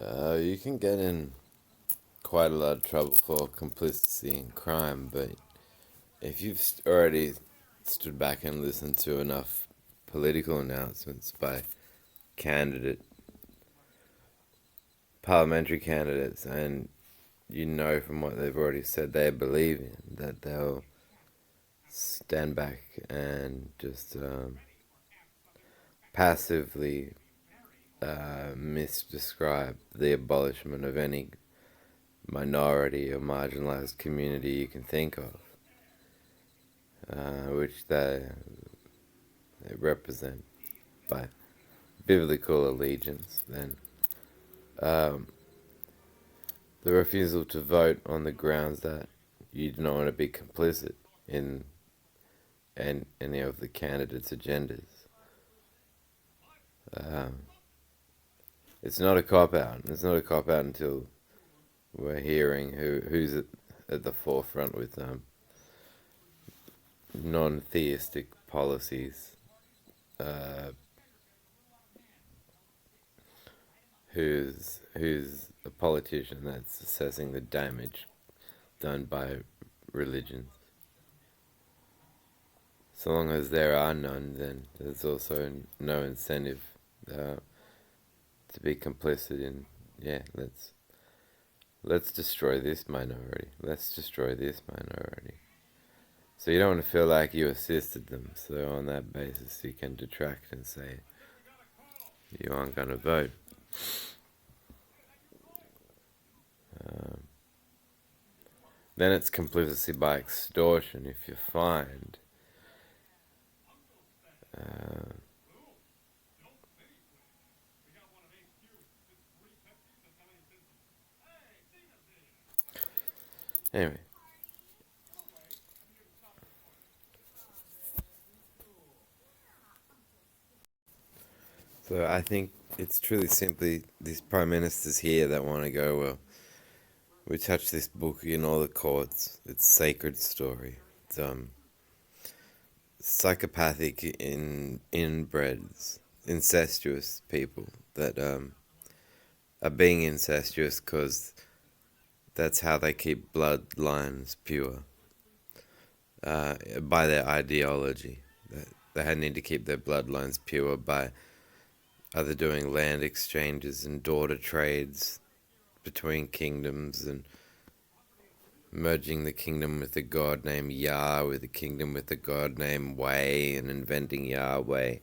You can get in quite a lot of trouble for complicity in crime, but if you've already stood back and listened to enough political announcements by candidate parliamentary candidates, and you know from what they've already said they believe in, that they'll stand back and just passively misdescribe the abolishment of any minority or marginalized community you can think of, which they represent by biblical allegiance, then the refusal to vote on the grounds that you do not want to be complicit in any of the candidates' agendas. It's not a cop-out. It's not a cop-out until we're hearing who's at the forefront with non-theistic policies, who's a politician that's assessing the damage done by religions. So long as there are none, then there's also no incentive to be complicit in, let's destroy this minority. Let's destroy this minority. So you don't want to feel like you assisted them. So on that basis, you can detract and say you aren't going to vote. Then it's complicity by extortion if you find anyway. So I think it's truly simply these prime ministers here that want to go, well, we touch this book in all the courts. It's sacred story. It's psychopathic, inbreds, incestuous people that are being incestuous because that's how they keep bloodlines pure, by their ideology. They need to keep their bloodlines pure by either doing land exchanges and daughter trades between kingdoms, and merging the kingdom with a god named Yah with a kingdom with a god named Way, and inventing Yahweh,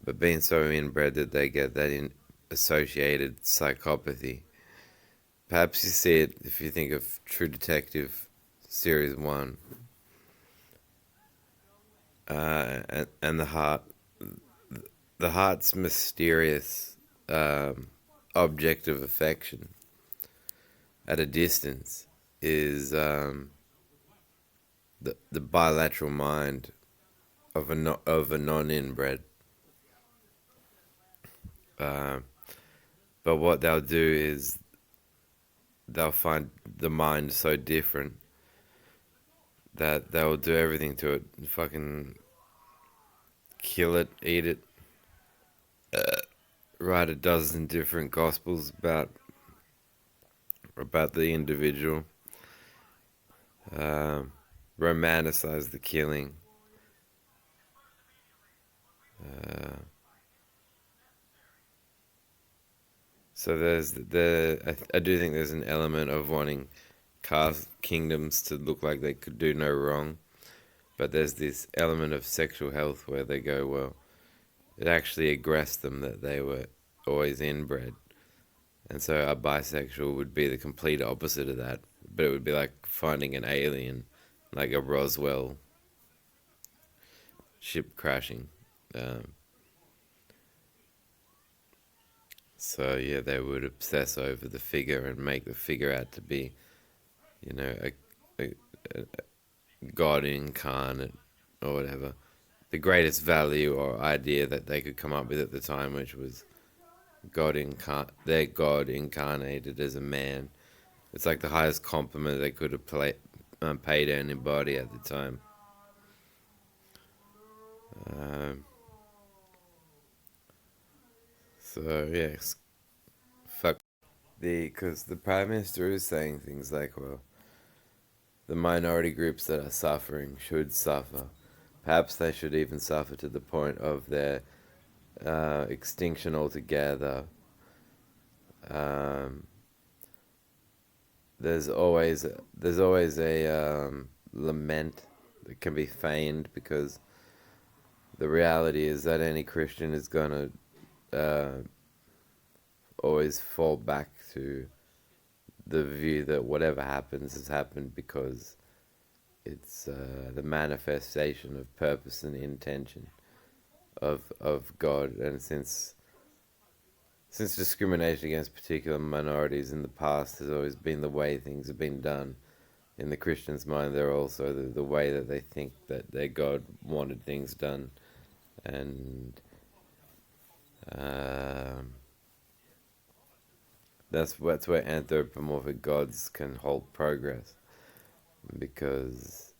but being so inbred that they get that associated psychopathy. Perhaps you see it if you think of True Detective Series 1, and the heart's mysterious object of affection at a distance is the bilateral mind of a non-inbred. But what they'll do is they'll find the mind so different that they'll do everything to it. Fucking kill it, eat it, write a dozen different gospels about the individual, romanticize the killing, so I do think there's an element of wanting kingdoms to look like they could do no wrong, but there's this element of sexual health where they go, well, it actually aggressed them that they were always inbred. And so a bisexual would be the complete opposite of that. But it would be like finding an alien, like a Roswell ship crashing. So yeah, they would obsess over the figure and make the figure out to be, a god incarnate or whatever. The greatest value or idea that they could come up with at the time, which was their God incarnated as a man. It's like the highest compliment they could have paid anybody at the time. So yes, fuck because the Prime Minister is saying things like, well, the minority groups that are suffering should suffer. Perhaps they should even suffer to the point of their extinction altogether. Um, there's always a lament that can be feigned, because the reality is that any Christian is gonna always fall back to the view that whatever happens has happened because it's the manifestation of purpose and intention of God. And since discrimination against particular minorities in the past has always been the way things have been done, in the Christian's mind, they're also the way that they think that their God wanted things done. And um, that's where anthropomorphic gods can hold progress, because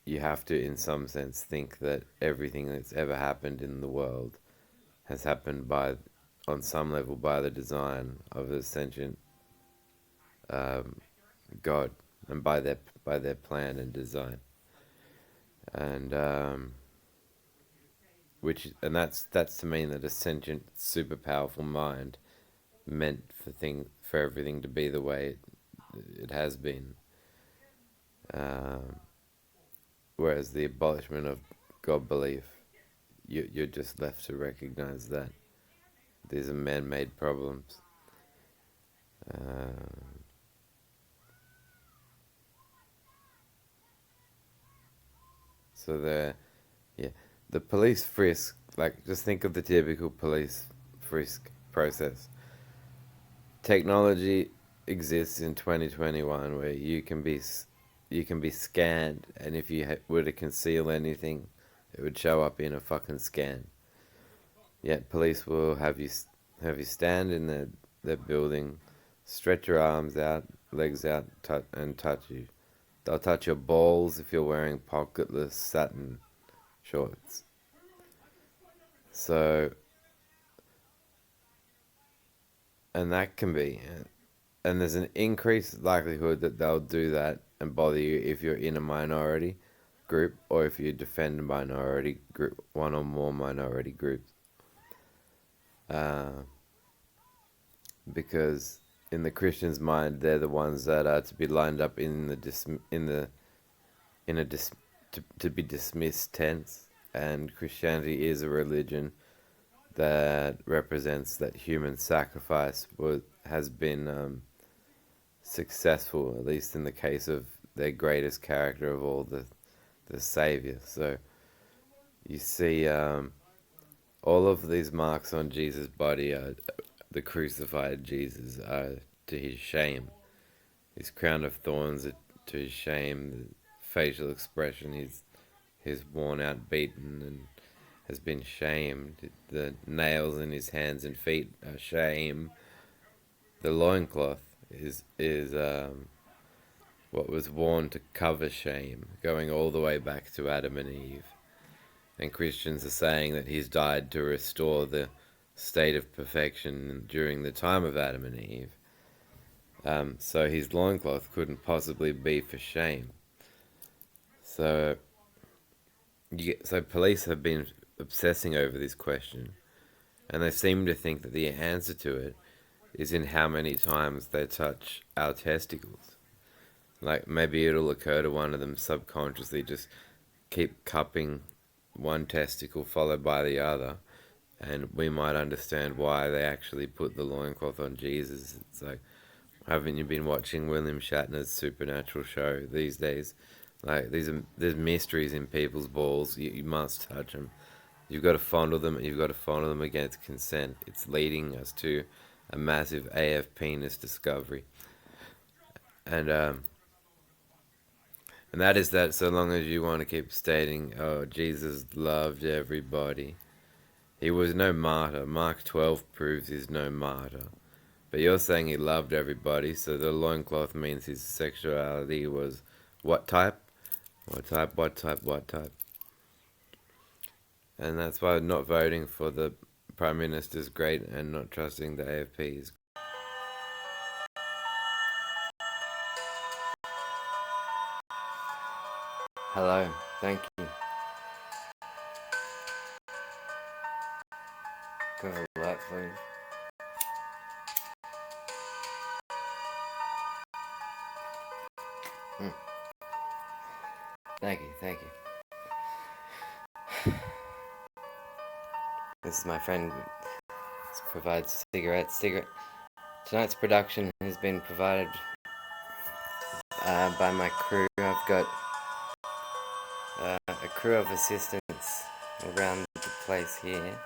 you have to, in some sense, think that everything that's ever happened in the world has happened on some level, by the design of a sentient um, God, and by their plan and design, and that's to mean that a sentient, super powerful mind meant for everything to be the way it has been. Um, Whereas the abolishment of God belief, you're just left to recognize that these are man-made problems. Um, so yeah, the police frisk, like, just think of the typical police frisk process. Technology exists in 2021 where you can be scanned, and if you were to conceal anything, it would show up in a fucking scan. Yet police will have you stand in their building, stretch your arms out, legs out, and touch you. They'll touch your balls if you're wearing pocketless satin shorts. So, and that can be, and there's an increased likelihood that they'll do that and bother you if you're in a minority group, or if you defend a minority group, one or more minority groups. Uh, because in the Christian's mind, they're the ones that are to be lined up in the in a to be dismissed tense, and Christianity is a religion that represents that human sacrifice has been successful, at least in the case of their greatest character of all, the Savior. So you see, all of these marks on Jesus' body are the crucified Jesus, are to his shame. His crown of thorns are to his shame. The facial expression, he's worn out, beaten, and has been shamed. The nails in his hands and feet are shame. The loincloth is what was worn to cover shame, going all the way back to Adam and Eve. And Christians are saying that he's died to restore the state of perfection during the time of Adam and Eve. So his loincloth couldn't possibly be for shame. So, so police have been obsessing over this question, and they seem to think that the answer to it is in how many times they touch our testicles. Like, maybe it'll occur to one of them subconsciously, just keep cupping one testicle followed by the other, and we might understand why they actually put the loincloth on Jesus. It's like, haven't you been watching William Shatner's Supernatural show these days? Like, there's mysteries in people's balls. You must touch them. You've got to fondle them, and you've got to fondle them against consent. It's leading us to a massive AF penis discovery. And that is that, so long as you want to keep stating, oh, Jesus loved everybody. He was no martyr. Mark 12 proves he's no martyr. But you're saying he loved everybody, so the loincloth means his sexuality was what type? What type, what type, what type? And that's why I'm not voting for the Prime Minister's great and not trusting the AFP is. Hello, thank you. Go to the light, please. Thank you, thank you. This is my friend. This provides cigarettes. Tonight's production has been provided by my crew. I've got a crew of assistants around the place here.